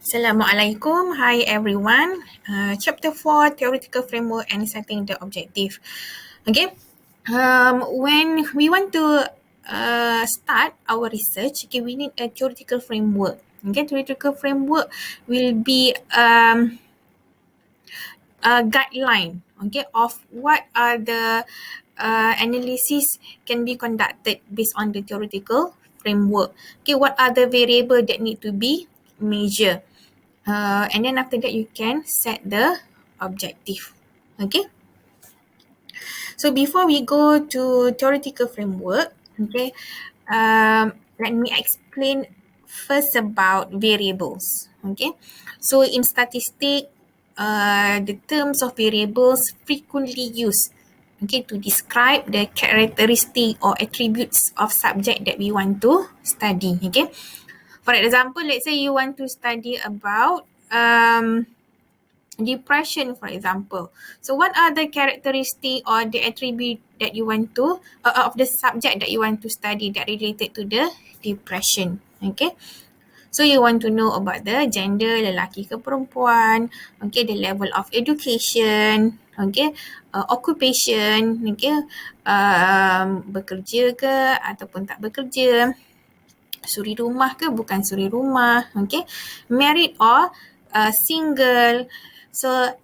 Assalamualaikum. Hi everyone. Chapter 4, Theoretical Framework and Setting the Objective. Okay. When we want to start our research, okay, we need a theoretical framework. Okay, theoretical framework will be a guideline, okay, of what are the analysis can be conducted based on the theoretical framework. Okay, what are the variable that need to be measured? And then after that, you can set the objective. Okay. So before we go to theoretical framework, okay, let me explain first about variables. Okay. So in statistics, the terms of variables frequently used, okay, to describe the characteristic or attributes of subject that we want to study. Okay. For example, let's say you want to study about depression, for example. So what are the characteristic or the attribute that you want to of the subject that you want to study that related to the depression? Okay. So you want to know about the gender, lelaki ke perempuan, okay, the level of education, okay, occupation, okay, bekerja ke ataupun tak bekerja, suri rumah ke bukan suri rumah, okay, married or single. So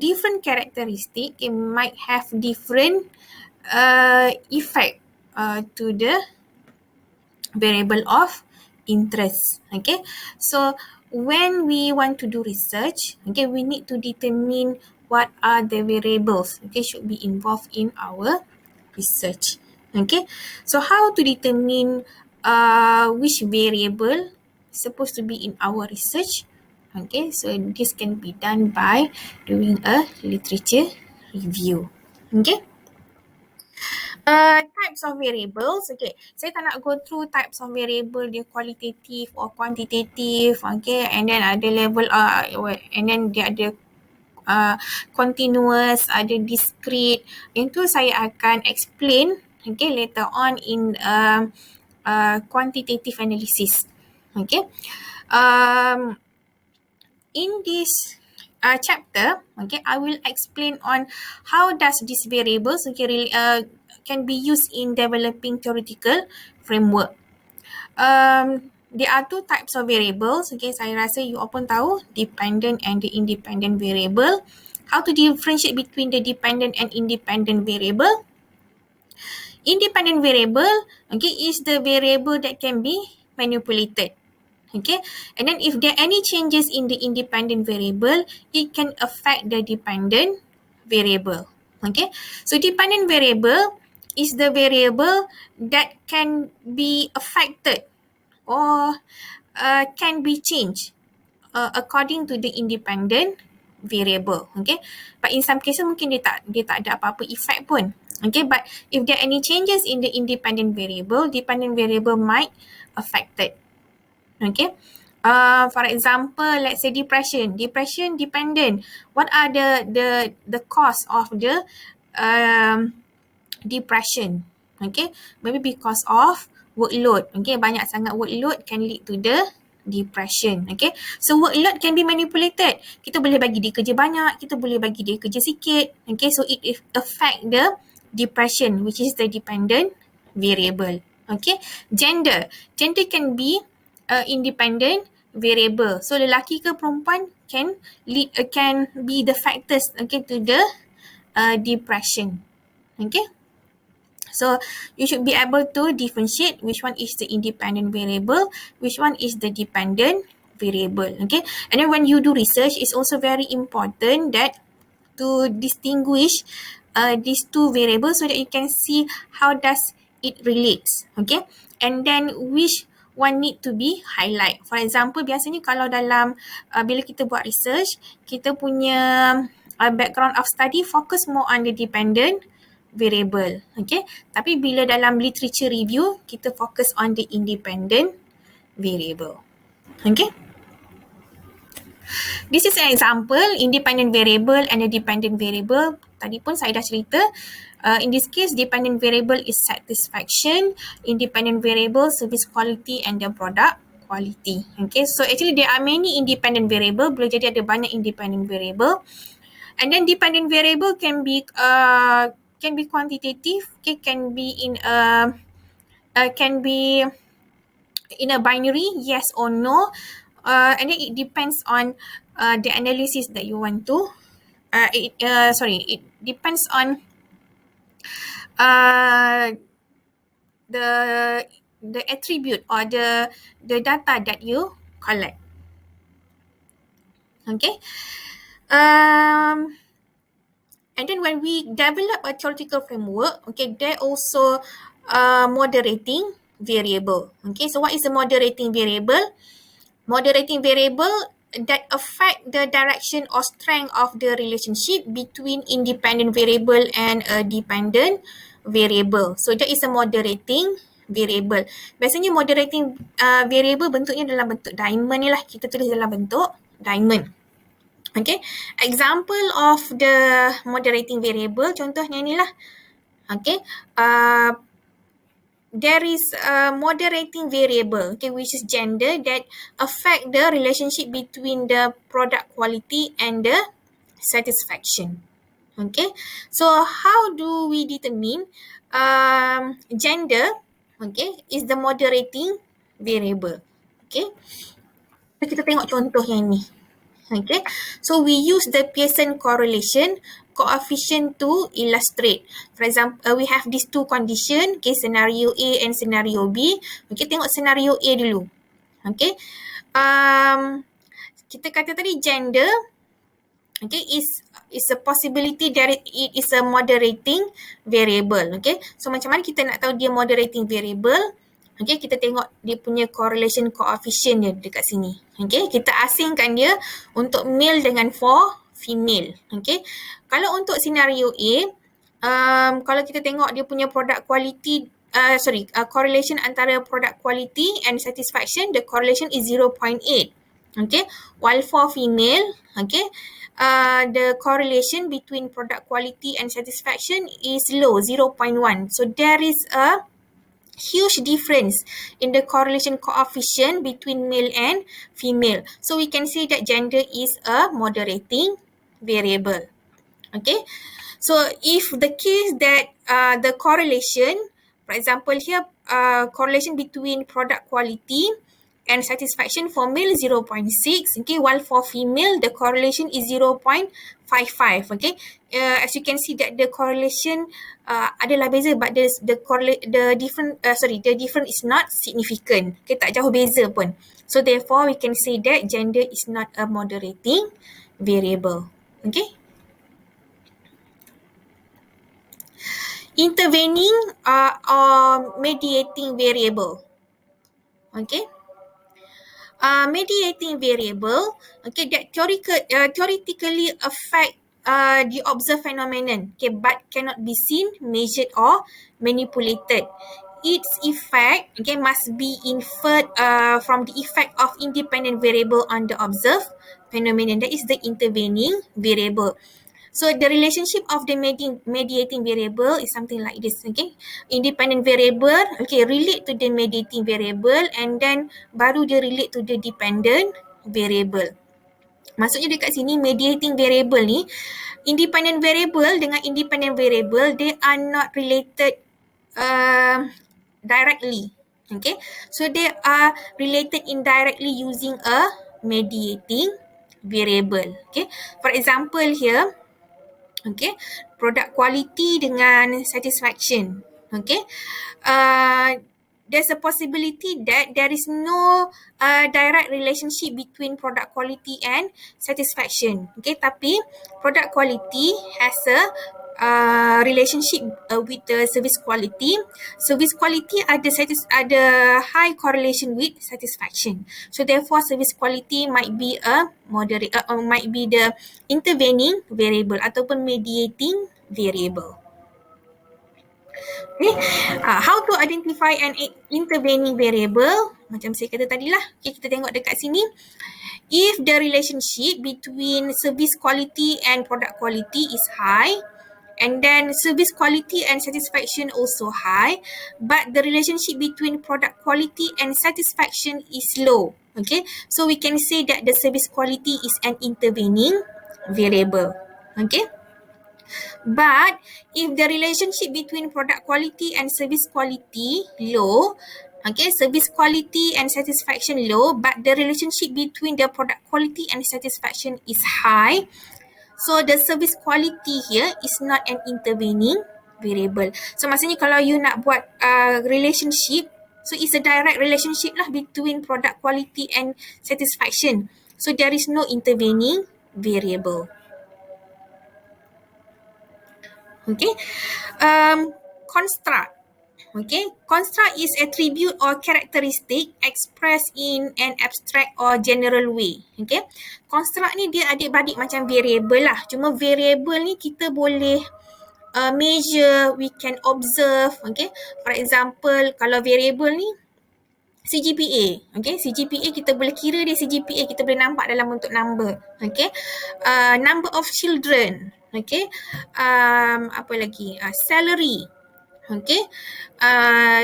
different characteristic, it might have different effect to the variable of interest. Okay, so when we want to do research, okay, we need to determine what are the variables, okay, should be involved in our research. Okay, so how to determine which variable supposed to be in our research? Okay, so this can be done by doing a literature review. Okay. Types of variables. Okay, saya tak nak go through types of variable, dia qualitative or quantitative. Okay, and then ada level, and then dia ada continuous, ada discrete. Itu saya akan explain, okay, later on in quantitative analysis. Okay. In this chapter, okay, I will explain on how does these variables, okay, really, can be used in developing theoretical framework. There are two types of variables. Okay, saya rasa you all pun tahu, dependent and the independent variable. How to differentiate between the dependent and independent variable? Independent variable, okay, is the variable that can be manipulated. Okay, and then if there are any changes in the independent variable, it can affect the dependent variable. Okay, so dependent variable is the variable that can be affected or can be changed according to the independent variable. Okay, but in some cases mungkin dia tak ada apa-apa effect pun. Okay, but if there are any changes in the independent variable, dependent variable might affected. Okay. For example, let's say depression. Depression dependent. What are the cause of the depression? Okay. Maybe because of workload. Okay. Banyak sangat workload can lead to the depression. Okay. So workload can be manipulated. Kita boleh bagi dia kerja banyak. Kita boleh bagi dia kerja sikit. Okay. So it affect the depression, which is the dependent variable. Okay. Gender. Gender can be independent variable. So lelaki ke perempuan can be the factors, okay, to the depression. Okay. So you should be able to differentiate which one is the independent variable, which one is the dependent variable. Okay. And then when you do research, it's also very important that to distinguish these two variables so that you can see how does it relates. Okay. And then which one need to be highlight. For example, biasanya kalau dalam bila kita buat research, kita punya background of study focus more on the dependent variable. Okay. Tapi bila dalam literature review, kita focus on the independent variable. Okay. This is an example, independent variable and a dependent variable. Tadi pun saya dah cerita. In this case, dependent variable is satisfaction. Independent variable, service quality and the product quality. Okay, so actually there are many independent variable, boleh jadi ada banyak independent variable. And then dependent variable can be quantitative, okay, can be in a binary, yes or no, and then it depends on the analysis that you want to. It depends on uh, the attribute or the data that you collect. Okay. And then when we develop a theoretical framework, okay, there also moderating variable. Okay, so what is a moderating variable? Moderating variable that affect the direction or strength of the relationship between independent variable and a dependent variable. So that is a moderating variable. Biasanya moderating variable bentuknya dalam bentuk diamond ni lah. Kita tulis dalam bentuk diamond. Okay, example of the moderating variable, contohnya ni lah. Okay, there is a moderating variable, okay, which is gender, that affect the relationship between the product quality and the satisfaction. Okay, so how do we determine gender? Okay, is the moderating variable. Okay, so kita tengok contoh yang ni. Okay, so we use the Pearson correlation coefficient to illustrate. For example, we have these two condition, okay, scenario A and scenario B. Okay, tengok scenario A dulu. Okay, kita kata tadi gender, okay, is a possibility that it is a moderating variable. Okay, so macam mana kita nak tahu dia moderating variable? Okay, kita tengok dia punya correlation coefficient dia dekat sini. Okay, kita asingkan dia untuk male dengan for female. Okay, kalau untuk scenario A, kalau kita tengok dia punya product quality, correlation antara product quality and satisfaction, the correlation is 0.8. Okay, while for female, okay, the correlation between product quality and satisfaction is low, 0.1. So there is a huge difference in the correlation coefficient between male and female. So we can say that gender is a moderating variable. Okay, so if the case that the correlation, for example here, correlation between product quality and satisfaction for male 0.6, okay, while for female the correlation is 0.55. Okay, as you can see that the correlation adalah beza, but the difference is not significant. Okay, tak jauh beza pun. So therefore we can say that gender is not a moderating variable. Okay, intervening or mediating variable. Okay, mediating variable, okay, that theoretically affect the observed phenomenon, okay, but cannot be seen, measured or manipulated. Its effect, okay, must be inferred from the effect of independent variable on the observed phenomenon. That is the intervening variable. So the relationship of the mediating variable is something like this. Okay, independent variable, okay, relate to the mediating variable, and then baru dia relate to the dependent variable. Maksudnya dekat sini mediating variable ni, independent variable dengan independent variable, they are not related directly. Okay, so they are related indirectly using a mediating variable. Okay, for example here, okay, product quality dengan satisfaction. Okay, there's a possibility that there is no direct relationship between product quality and satisfaction. Okay, tapi product quality has a relationship with the service quality. Service quality ada high correlation with satisfaction. So therefore, service quality might be a moderate, might be the intervening variable ataupun mediating variable. Okay, how to identify an intervening variable? Macam saya kata tadi lah. Okay, kita tengok dekat sini. If the relationship between service quality and product quality is high, And then service quality and satisfaction also high, but the relationship between product quality and satisfaction is low. Okay, so we can say that the service quality is an intervening variable. Okay, but if the relationship between product quality and service quality low, okay, service quality and satisfaction low, but the relationship between the product quality and satisfaction is high, so the service quality here is not an intervening variable. So maksudnya kalau you nak buat relationship, so it's a direct relationship lah between product quality and satisfaction. So there is no intervening variable. Okay. Construct. Okay. Construct is attribute or characteristic expressed in an abstract or general way. Okay. Construct ni dia adik-beradik macam variable lah. Cuma variable ni kita boleh measure, we can observe. Okay. For example, kalau variable ni CGPA. Okay. CGPA kita boleh kira dia CGPA. Kita boleh nampak dalam bentuk number. Okay. Number of children. Okay. Apa lagi? Salary. Okay.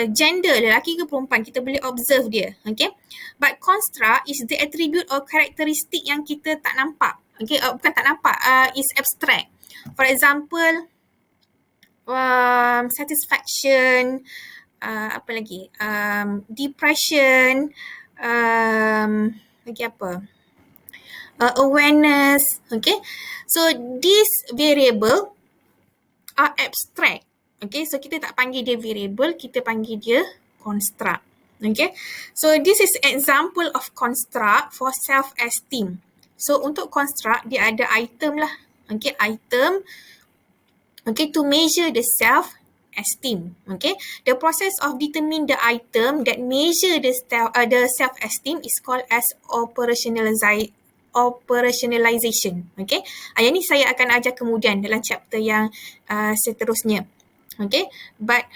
Gender, lelaki ke perempuan, kita boleh observe dia. Okay. But construct is the attribute or characteristic yang kita tak nampak. Okay. Bukan tak nampak. Is abstract. For example, satisfaction, apa lagi? Depression, lagi apa? Awareness. Okay. So this variable are abstract. Okay, so kita tak panggil dia variable, kita panggil dia construct. Okay, so this is example of construct for self-esteem. So untuk construct, dia ada item lah. Okay, item. Okay, to measure the self-esteem. Okay, the process of determine the item that measure the self-esteem is called as operationalization. Okay, yang ni saya akan ajar kemudian dalam chapter yang seterusnya. Okay, but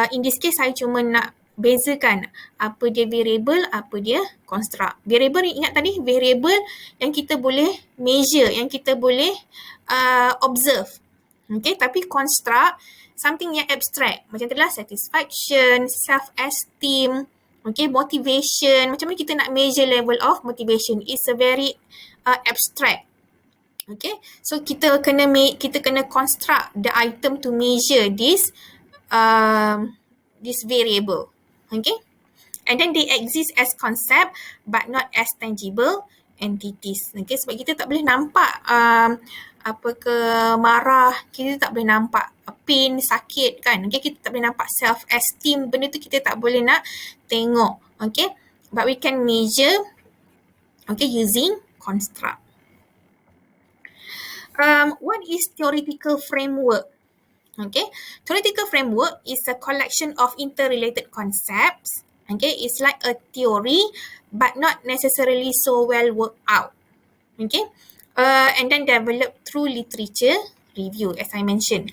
in this case saya cuma nak bezakan apa dia variable, apa dia construct. Variable ingat tadi, variable yang kita boleh measure, yang kita boleh observe. Okay, tapi construct something yang abstract. Macam itulah satisfaction, self-esteem, okay, motivation. Macam mana kita nak measure level of motivation? It's a very abstract. Okay, so kita kena construct the item to measure this variable. Okay, and then they exist as concept but not as tangible entities. Okay, sebab kita tak boleh nampak apa ke marah, kita tak boleh nampak pain, sakit kan. Okay, kita tak boleh nampak self-esteem, benda tu kita tak boleh nak tengok. Okay, but we can measure, okay, using construct. What is theoretical framework? Okay, theoretical framework is a collection of interrelated concepts. Okay, it's like a theory but not necessarily so well worked out. Okay, and then developed through literature review as I mentioned.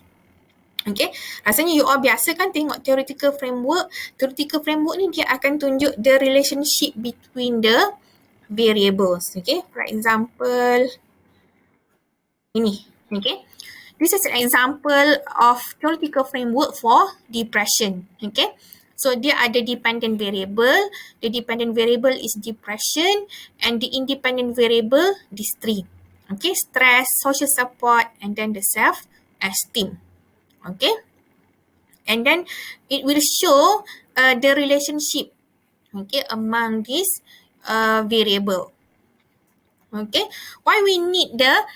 Okay, rasanya you all biasa kan tengok theoretical framework. Theoretical framework ni dia akan tunjuk the relationship between the variables. Okay, for example, ini, okay. This is an example of theoretical framework for depression, okay. So dia ada dependent variable. The dependent variable is depression and the independent variable these three. Okay, stress, social support, and then the self-esteem. Okay, and then it will show the relationship, okay, among these variable. Okay, why we need the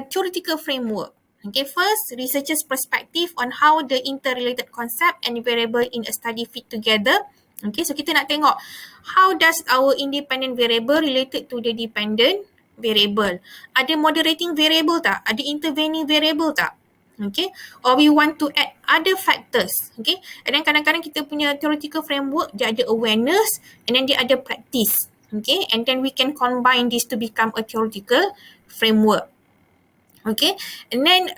theoretical framework? Okay, first, researchers' perspective on how the interrelated concept and variable in a study fit together. Okay, so kita nak tengok how does our independent variable related to the dependent variable. Ada moderating variable tak? Ada intervening variable tak? Okay, or we want to add other factors. Okay, and then kadang-kadang kita punya theoretical framework, dia ada awareness and then dia ada practice. Okay, and then we can combine this to become a theoretical framework. Okay, and then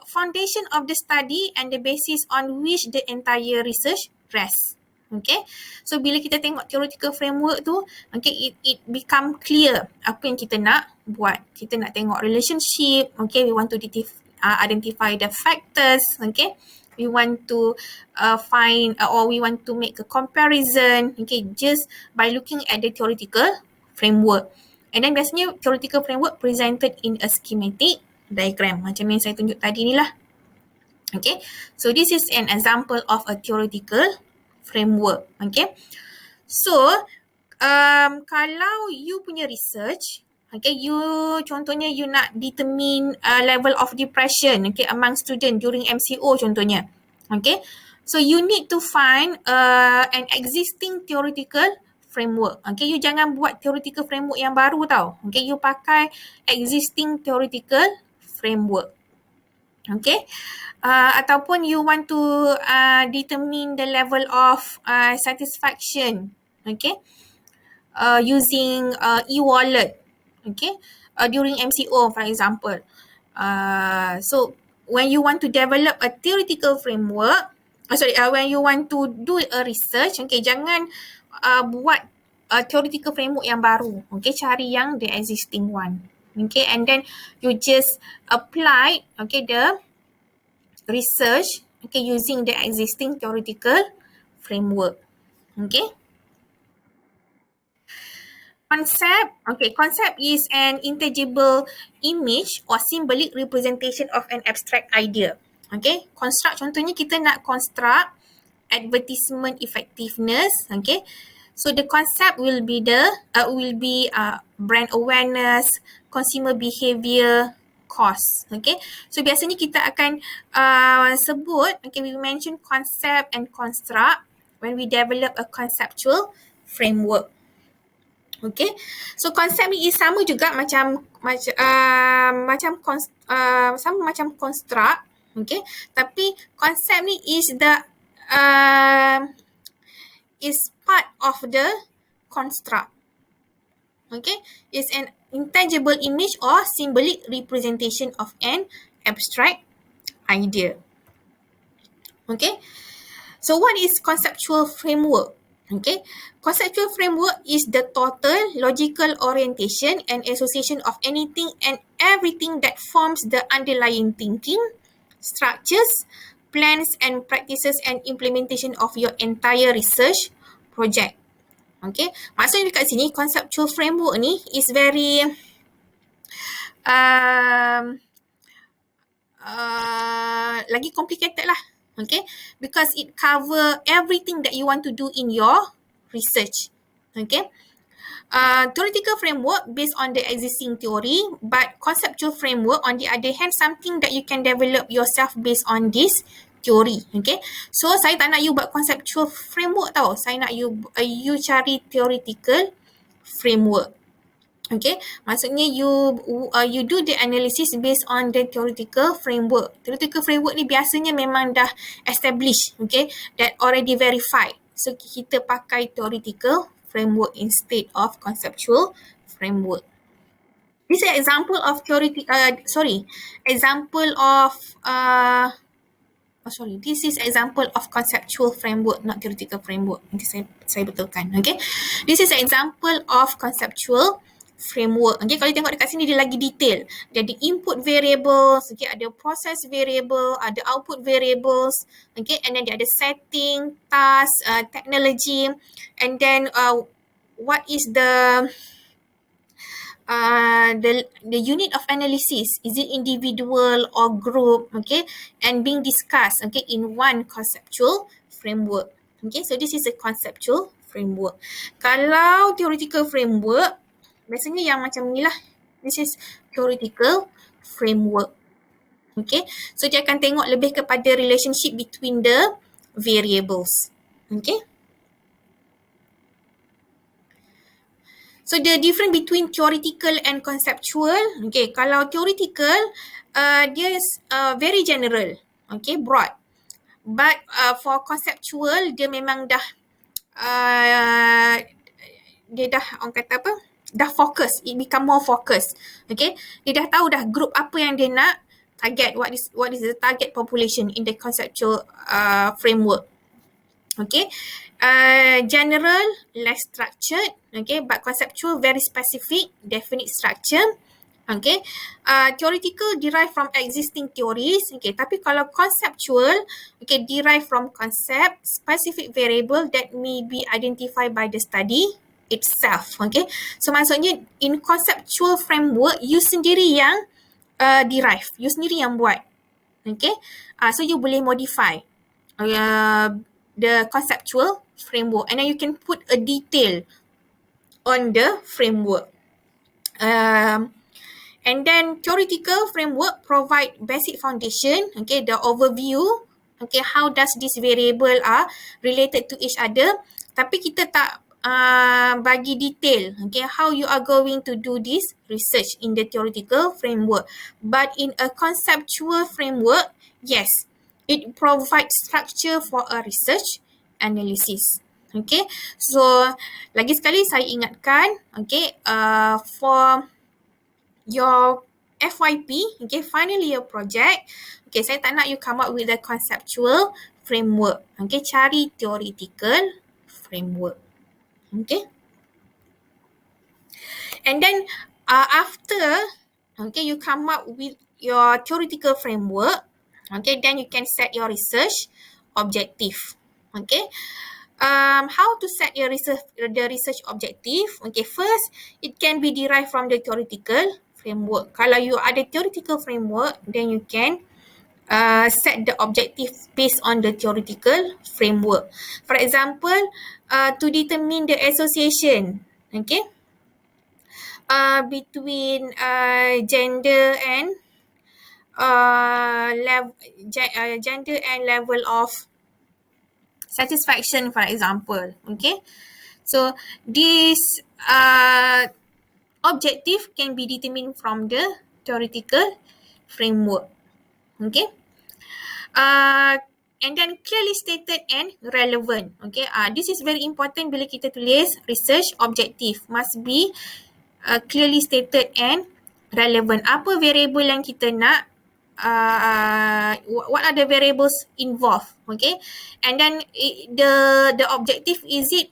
foundation of the study and the basis on which the entire research rests. Okay, so bila kita tengok theoretical framework tu, okay, it become clear apa yang kita nak buat. Kita nak tengok relationship, okay, we want to identify the factors, okay. We want to find or we want to make a comparison, okay, just by looking at the theoretical framework. And then biasanya theoretical framework presented in a schematic diagram macam yang saya tunjuk tadi ni lah. Okay, so this is an example of a theoretical framework. Okay, so kalau you punya research, okay, you contohnya you nak determine level of depression, okay, among student during MCO contohnya, okay, so you need to find an existing theoretical framework. Okay, you jangan buat theoretical framework yang baru tau. Okay, you pakai existing theoretical framework. Okay, ataupun you want to determine the level of satisfaction, okay, using e-wallet, okay, during MCO for example. So when you want to develop a theoretical framework, when you want to do a research, okay, jangan buat theoretical framework yang baru, okay, cari yang the existing one. Okay, and then you just apply, okay, the research, okay, using the existing theoretical framework. Okay. Concept is an intangible image or symbolic representation of an abstract idea. Okay, construct contohnya kita nak construct advertisement effectiveness. Okay, so the concept will be brand awareness, consumer behavior, cost. Okay, so biasanya kita akan sebut, okay, we mention concept and construct when we develop a conceptual framework. Okay, so konsep ni sama juga macam construct, okay, tapi konsep ni is part of the construct. Okay, is an intangible image or symbolic representation of an abstract idea. Okay, so what is conceptual framework? Okay, conceptual framework is the total logical orientation and association of anything and everything that forms the underlying thinking, structures, plans and practices and implementation of your entire research project. Okay, maksudnya dekat sini conceptual framework ni is very lagi complicated lah. Okay, because it cover everything that you want to do in your research. Okay, theoretical framework based on the existing theory, but conceptual framework on the other hand something that you can develop yourself based on this theory. Okay, so saya tak nak you buat conceptual framework tau, saya nak you cari theoretical framework. Okay, maksudnya you do the analysis based on the theoretical framework. Theoretical framework ni biasanya memang dah established, okay, that already verified. So kita pakai theoretical framework instead of conceptual framework. This is an example of this is example of conceptual framework, not theoretical framework. Nanti saya betulkan, okay. This is an example of conceptual framework. Okay, kalau tengok dekat sini dia lagi detail. Dia ada input variables, okay, ada process variable, ada output variables, okay, and then dia ada setting, task, technology, and then what is the unit of analysis, is it individual or group, okay, and being discussed, okay, in one conceptual framework. Okay, so this is a conceptual framework. Kalau theoretical framework biasanya yang macam ni lah. This is theoretical framework. Okay, so dia akan tengok lebih kepada relationship between the variables. Okay, so the difference between theoretical and conceptual, okay, kalau theoretical, dia very general, okay, broad. But for conceptual, dia memang dah, orang kata apa, dah fokus, it become more focus. Okay, dia dah tahu dah group apa yang dia nak target, what is the target population in the conceptual framework. Okay, general, less structured, okay, but conceptual, very specific, definite structure, Okay, theoretical derive from existing theories. Okay, tapi kalau conceptual, okay, derive from concept, specific variable that may be identified by the study itself. Okay, so maksudnya in conceptual framework, you sendiri yang derive, you sendiri yang buat. Okay, so you boleh modify the conceptual framework, and then you can put a detail on the framework. And then theoretical framework provide basic foundation, okay, the overview, okay, how does this variable are related to each other. Tapi kita tak bagi detail, okay, how you are going to do this research in the theoretical framework. But in a conceptual framework, yes, it provides structure for a research analysis. Okay, so lagi sekali saya ingatkan, okay, for your FYP, okay, final year project, okay, saya tak nak you come up with a conceptual framework. Okay, cari theoretical framework. Okay. And then after, okay, you come up with your theoretical framework, okay, then you can set your research objective. Okay. How to set your the research objective? Okay, first, it can be derived from the theoretical framework. Kalau you ada theoretical framework, then you can set the objective based on the theoretical framework. For example, to determine the association, okay, between gender and gender and level of satisfaction, for example. Okay, so this objective can be determined from the theoretical framework. Okay, and then clearly stated and relevant. Okay, this is very important bila kita tulis research objective, must be clearly stated and relevant. Apa variable yang kita nak, what are the variables involved, okay, and then the objective, is it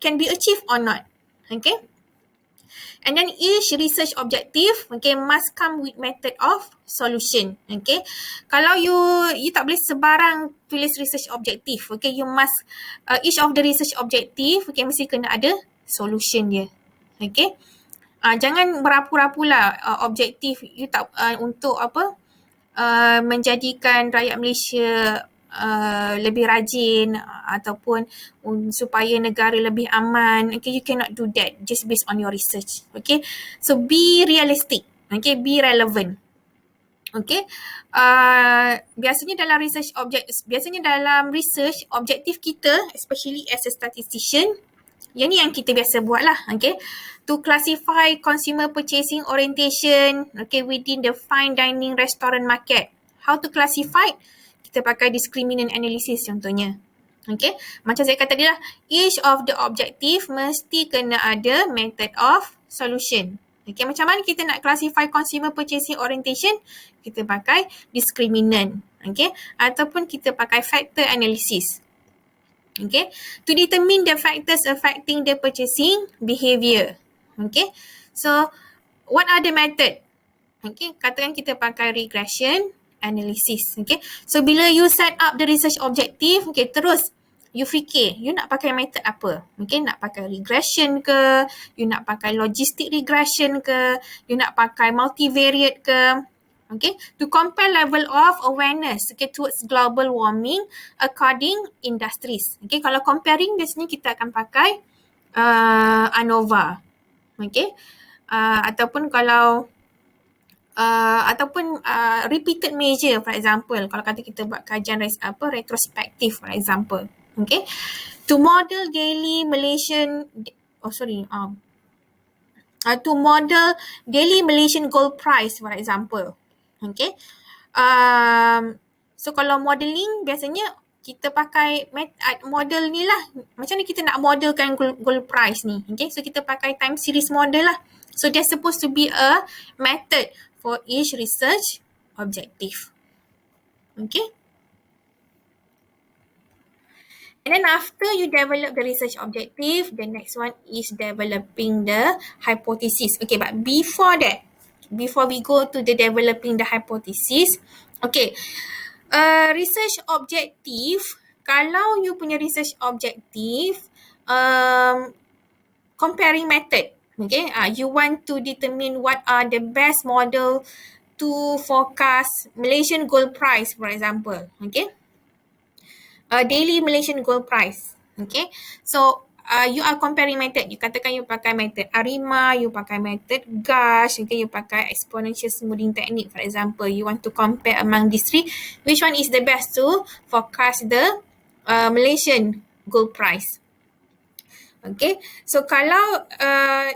can be achieved or not, okay. And then each research objective, okay, must come with method of solution. Okay, kalau you tak boleh sebarang tulis research objective, okay, you must each of the research objective, okay, mesti kena ada solution dia. Okay, jangan berapu-rapu lah objektif you tak untuk apa, menjadikan rakyat Malaysia lebih rajin ataupun supaya negara lebih aman. Okay, you cannot do that just based on your research. Okay, so be realistic. Okay, be relevant. Okay, biasanya dalam research objektif kita, especially as a statistician, yang ni yang kita biasa buat lah, okay, to classify consumer purchasing orientation, okay, within the fine dining restaurant market. How to classify? Kita pakai discriminant analysis contohnya. Okay, macam saya kata tadi lah, each of the objective mesti kena ada method of solution. Okay, macam mana kita nak classify consumer purchasing orientation? Kita pakai discriminant, okay, ataupun kita pakai factor analysis. Okay, to determine the factors affecting the purchasing behavior. Okay, so what are the method? Okay, katakan kita pakai regression analysis. Okay, so bila you set up the research objective, okay, terus you fikir, you nak pakai method apa? Okay, nak pakai regression ke? You nak pakai logistic regression ke? You nak pakai multivariate ke? Okay, to compare level of awareness, okay, towards global warming according industries. Okay, kalau comparing biasanya kita akan pakai ANOVA. Okay, ataupun kalau repeated measure, for example, kalau kata kita buat kajian retrospektif, for example. Okay, to model daily Malaysian, to model daily Malaysian gold price, for example. Okay, so kalau modeling biasanya kita pakai model ni lah, macam ni kita nak modelkan gold price ni. Okay, so kita pakai time series model lah. So there's supposed to be a method for each research objective. Okay, and then after you develop the research objective, the next one is developing the hypothesis. Okay, but before that, before we go to the developing the hypothesis. Okay, research objective, kalau you punya research objective, comparing method. Okay, you want to determine what are the best model to forecast Malaysian gold price, for example. Okay, daily Malaysian gold price. Okay, so you are comparing method. You katakan you pakai method ARIMA, you pakai method GASH, okay, you pakai exponential smoothing technique, for example. You want to compare among these three, which one is the best to forecast the Malaysian gold price. Okay, so kalau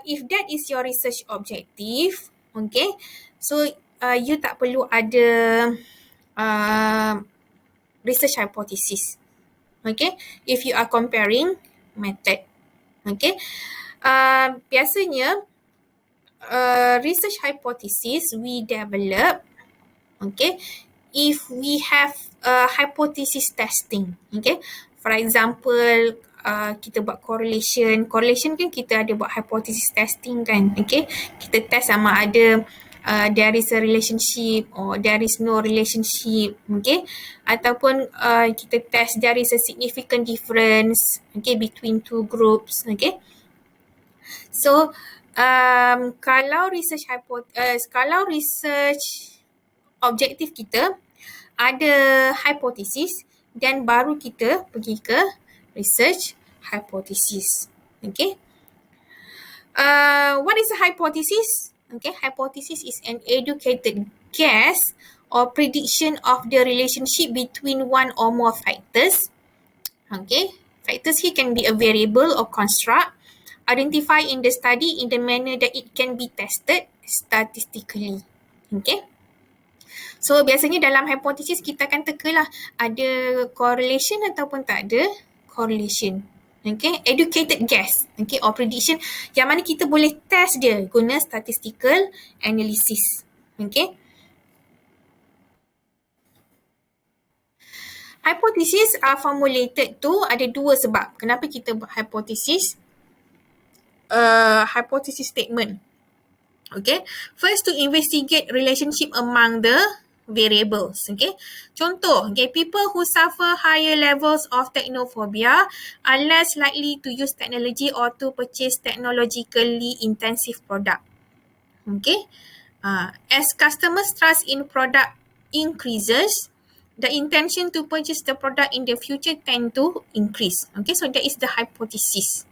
if that is your research objective, okay, so you tak perlu ada research hypothesis. Okay, if you are comparing method. Okay, biasanya research hypothesis we develop, okay, if we have hypothesis testing. Okay, for example, kita buat correlation kan kita ada buat hypothesis testing kan. Okay, kita test sama ada there is a relationship or there is no relationship. Okay, ataupun kita test there is a significant difference, okay, between two groups. Okay, so kalau research objektif kita ada hypothesis, dan baru kita pergi ke research hypothesis. Okay. What is a hypothesis? Okay, hypothesis is an educated guess or prediction of the relationship between one or more factors. Okay, factors here can be a variable or construct identified in the study in the manner that it can be tested statistically. Okay. So, biasanya dalam hypothesis kita akan tekalah ada correlation ataupun tak ada correlation. Okay, educated guess, okay, or prediction yang mana kita boleh test dia guna statistical analysis. Okay. Hypothesis are formulated tu ada dua sebab. Kenapa kita buat hypothesis? Hypothesis statement. Okay, first to investigate relationship among the variables. Okay, contoh, okay, people who suffer higher levels of technophobia are less likely to use technology or to purchase technologically intensive product. Okay, as customers' trust in product increases, the intention to purchase the product in the future tend to increase. Okay, so that is the hypothesis.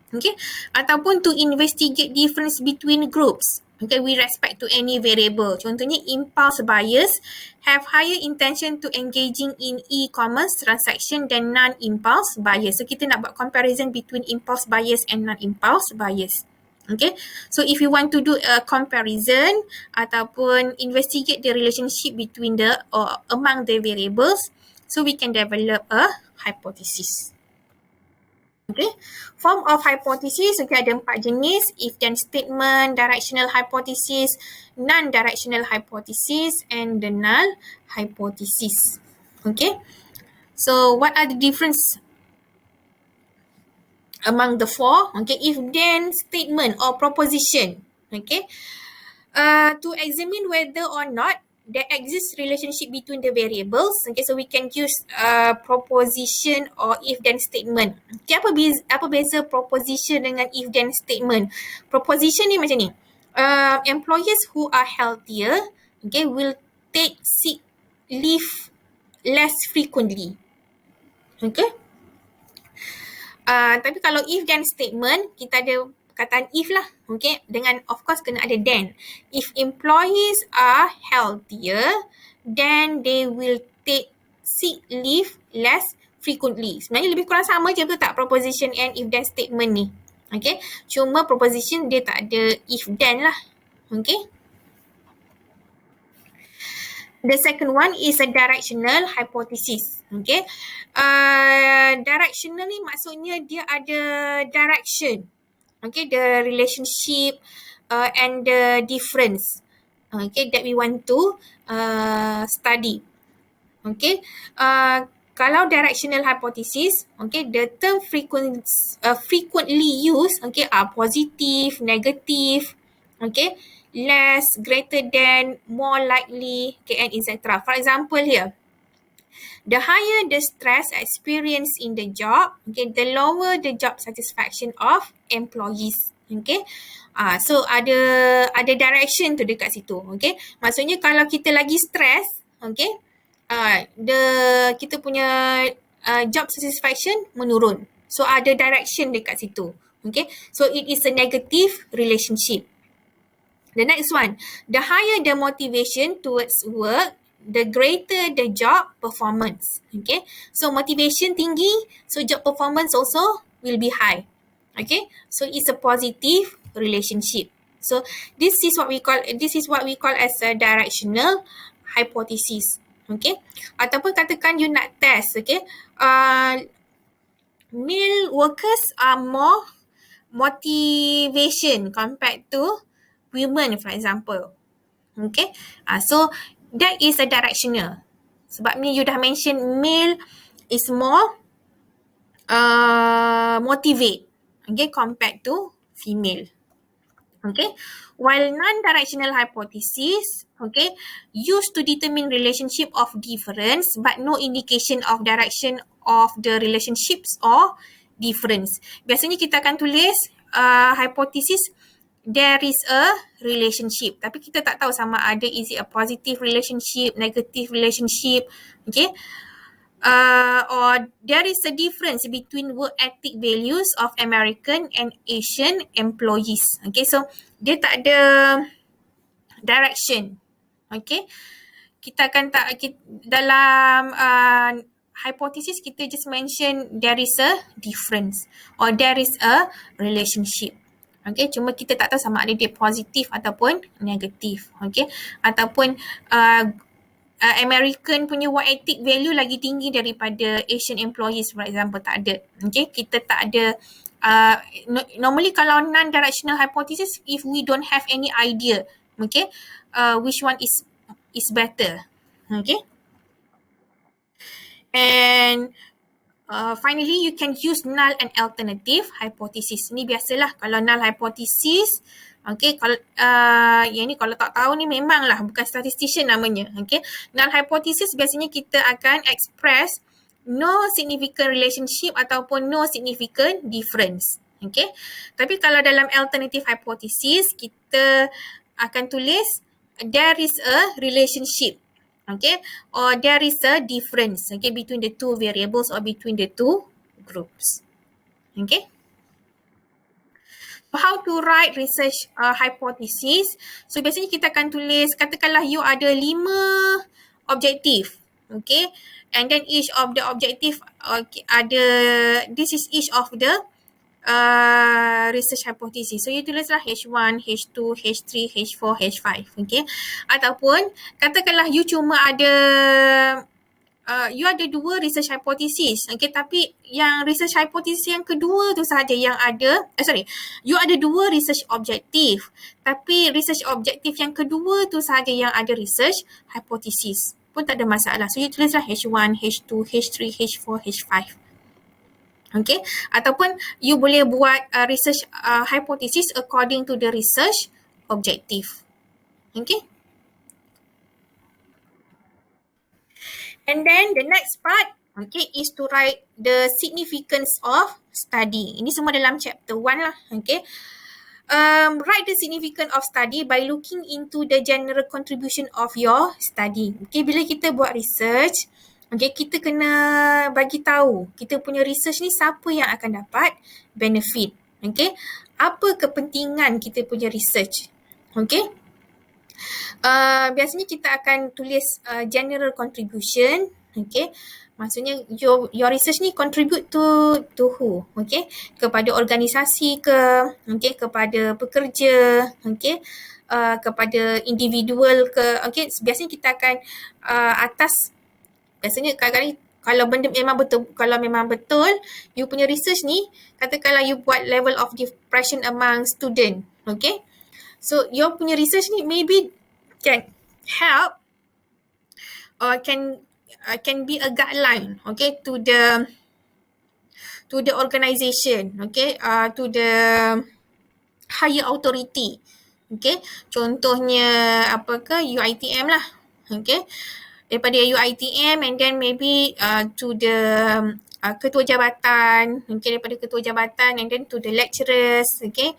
Okay, ataupun to investigate difference between groups, okay, with respect to any variable. Contohnya, impulse buyers have higher intention to engaging in e-commerce transaction than non-impulse buyers. So, kita nak buat comparison between impulse buyers and non-impulse buyers. Okay, so if you want to do a comparison ataupun investigate the relationship between the or among the variables, so we can develop a hypothesis. Okay, form of hypothesis, okay, ada 4 jenis: if-then statement, directional hypothesis, non-directional hypothesis, and the null hypothesis. Okay, so what are the difference among the 4? Okay, if-then statement or proposition. Okay, to examine whether or not there exists relationship between the variables. Okay, so we can use proposition or if-then statement. Okay, apa beza proposition dengan if-then statement? Proposition ni macam ni. Employers who are healthier, okay, will take sick leave less frequently. Okay. Tapi kalau if-then statement, kita ada perkataan if lah, okay, dengan of course kena ada then. If employees are healthier, then they will take sick leave less frequently. Sebenarnya lebih kurang sama je, betul tak, proposition and if then statement ni. Okay, cuma proposition dia tak ada if then lah. Okay. The second one is a directional hypothesis. Okay. Directional ni maksudnya dia ada direction. Okay, the relationship and the difference, okay, that we want to study. Okay, kalau directional hypothesis, okay, the term frequently used, okay, are positive, negative, okay, less, greater than, more likely, okay, and etc. For example here, the higher the stress experienced in the job, okay, the lower the job satisfaction of employees. Okay. So ada direction tu dekat situ. Okay. Maksudnya kalau kita lagi stress, okay, the kita punya job satisfaction menurun. So ada direction dekat situ. Okay. So it is a negative relationship. The next one, the higher the motivation towards work, the greater the job performance. Okay, so motivation tinggi, so job performance also will be high. Okay, so it's a positive relationship. So this is what we call as a directional hypothesis. Okay, ataupun katakan you nak test. Okay, male workers are more motivation compared to women, for example. Okay. So that is a directional. Sebab ni you dah mention male is more motivate, okay, compared to female. Okay. While non-directional hypothesis, okay, used to determine relationship of difference but no indication of direction of the relationships or difference. Biasanya kita akan tulis hypothesis there is a relationship, tapi kita tak tahu sama ada is it a positive relationship, negative relationship, okay, or there is a difference between work ethic values of American and Asian employees. Okay, so dia tak ada direction. Okay, kita akan dalam hypothesis kita just mention there is a difference or there is a relationship. Okay, cuma kita tak tahu sama ada dia positif ataupun negatif. Okay, ataupun American punya work ethic value lagi tinggi daripada Asian employees, for example, tak ada. Okay, kita tak ada. Normally kalau non-directional hypothesis, if we don't have any idea, okay, which one is better. Okay, and finally, you can use null and alternative hypothesis. Ni biasalah kalau null hypothesis. Okay, kalau yang ni kalau tak tahu ni memanglah bukan statistician namanya. Okay, null hypothesis biasanya kita akan express no significant relationship ataupun no significant difference. Okay, tapi kalau dalam alternative hypothesis kita akan tulis there is a relationship. Okay, or there is a difference, okay, between the two variables or between the two groups. Okay. How to write research hypothesis? So biasanya kita akan tulis, katakanlah you ada 5 objektif, okay, and then each of the objective ada, this is each of the research hypothesis. So you tulislah H1, H2, H3, H4, H5, okay. Ataupun katakanlah you cuma ada you ada 2 research hypothesis, okay, tapi yang research hypothesis yang kedua tu sahaja yang ada, you ada 2 research objektif, tapi research objektif yang kedua tu sahaja yang ada research hypothesis, pun tak ada masalah. So you tulislah H1, H2, H3, H4, H5. Okay, ataupun you boleh buat research hypothesis according to the research objective. Okay. And then the next part, okay, is to write the significance of study. Ini semua dalam chapter 1 lah, okay. Write the significance of study by looking into the general contribution of your study. Okay, bila kita buat research, okay, kita kena bagi tahu kita punya research ni siapa yang akan dapat benefit. Okay, apa kepentingan kita punya research. Okay. Biasanya kita akan tulis general contribution, okay. Maksudnya your research ni contribute to who, okay, kepada organisasi ke, okay, kepada pekerja, okay, kepada individual ke, okay. Biasanya kita akan atas, biasanya kadang-kadang kalau benda memang betul, kalau memang betul you punya research ni, katakanlah you buat level of depression among student, okay. So your punya research ni maybe can help or can be a guideline, okay, to the organisation, okay, to the higher authority, Okay, contohnya apakah UiTM lah. Okay, daripada UiTM and then maybe to the ketua jabatan, okay, daripada ketua jabatan and then to the lecturers, okay,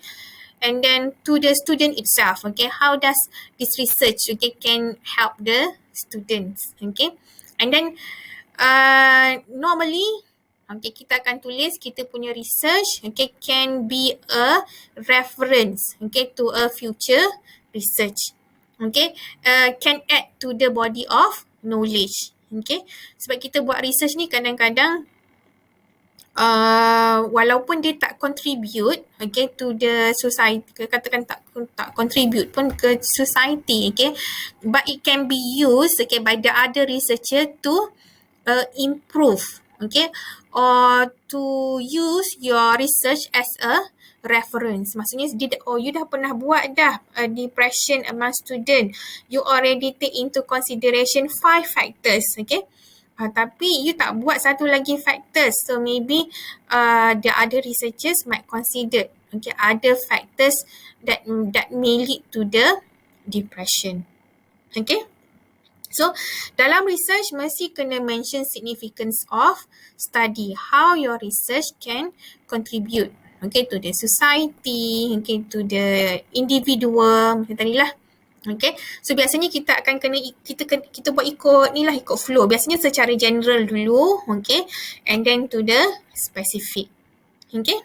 and then to the student itself, okay, how does this research, okay, can help the students, okay, and then normally, okay, kita akan tulis kita punya research, okay, can be a reference, okay, to a future research, okay, can add to the body of knowledge, okay, sebab kita buat research ni kadang-kadang walaupun dia tak contribute, okay, to the society, katakan tak contribute pun ke society, okay, but it can be used, okay, by the other researcher to improve, okay, or to use your research as a reference. Maksudnya you dah pernah buat dah depression among student, you already take into consideration 5 factors, okay, tapi you tak buat satu lagi factors, so maybe the other researchers might consider, okay, other factors that may lead to the depression, okay. So, dalam research mesti kena mention significance of study, how your research can contribute, okay, to the society, okay, to the individual, macam tadi lah. Okay, so biasanya kita akan kena, kita buat ikut ni lah, ikut flow. Biasanya secara general dulu, okay, and then to the specific, okay.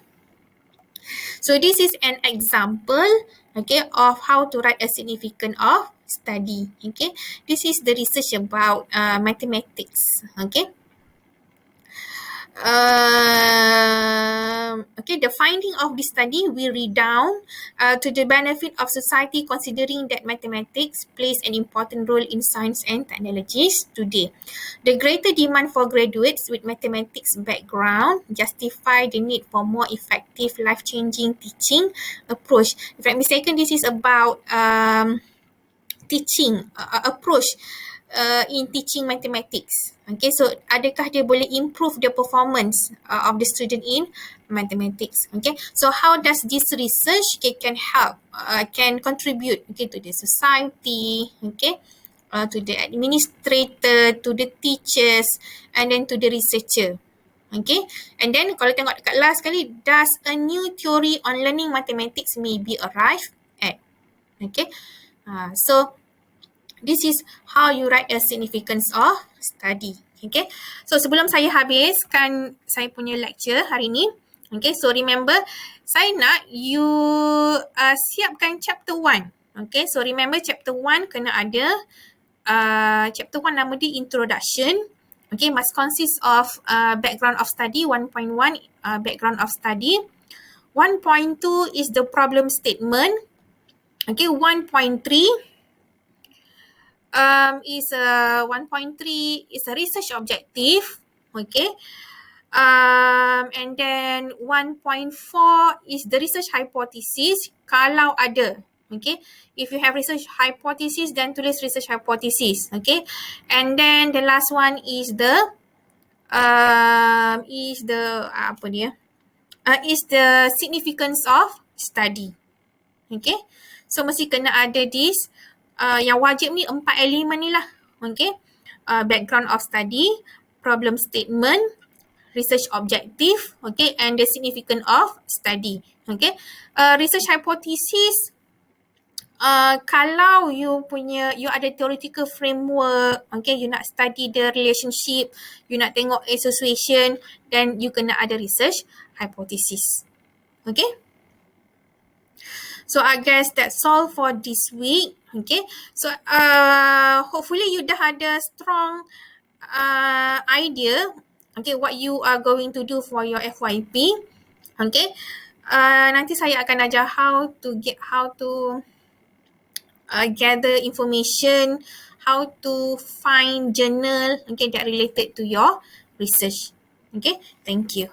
So this is an example, okay, of how to write a significance of study, okay. This is the research about mathematics, okay. Okay, the finding of this study will redound to the benefit of society, considering that mathematics plays an important role in science and technologies today. The greater demand for graduates with mathematics background justify the need for more effective, life-changing teaching approach. If I'm mistaken, this is about teaching approach in teaching mathematics. Okay, so adakah dia boleh improve the performance of the student in mathematics? Okay, so how does this research can help, can contribute, okay, to the society, okay, to the administrator, to the teachers, and then to the researcher. Okay, and then kalau tengok dekat last sekali, does a new theory on learning mathematics may be arrived at? Okay, so this is how you write a significance of study. Okay, so sebelum saya habiskan saya punya lecture hari ni, okay, so remember, saya nak you siapkan chapter 1. Okay, so remember chapter 1 kena ada, chapter 1 nama dia introduction. Okay, must consist of background of study, 1.1 background of study. 1.2 is the problem statement. Okay, 1.3 is 1.3 is a research objective, okay, and then 1.4 is the research hypothesis kalau ada, okay. If you have research hypothesis, then tulis research hypothesis, okay. And then the last one is the is the significance of study, okay. So mesti kena ada this. Yang wajib ni 4 elemen ni lah, okay. Background of study, problem statement, research objective, okay, and the significance of study, okay. Research hypothesis, kalau you ada theoritical framework, okay, you nak study the relationship, you nak tengok association, then you kena ada research hypothesis, okay. So I guess that's all for this week. Okay. So hopefully you dah ada strong idea, okay, what you are going to do for your FYP. Okay. Nanti saya akan ajar how to gather information, how to find journal, okay, that related to your research. Okay. Thank you.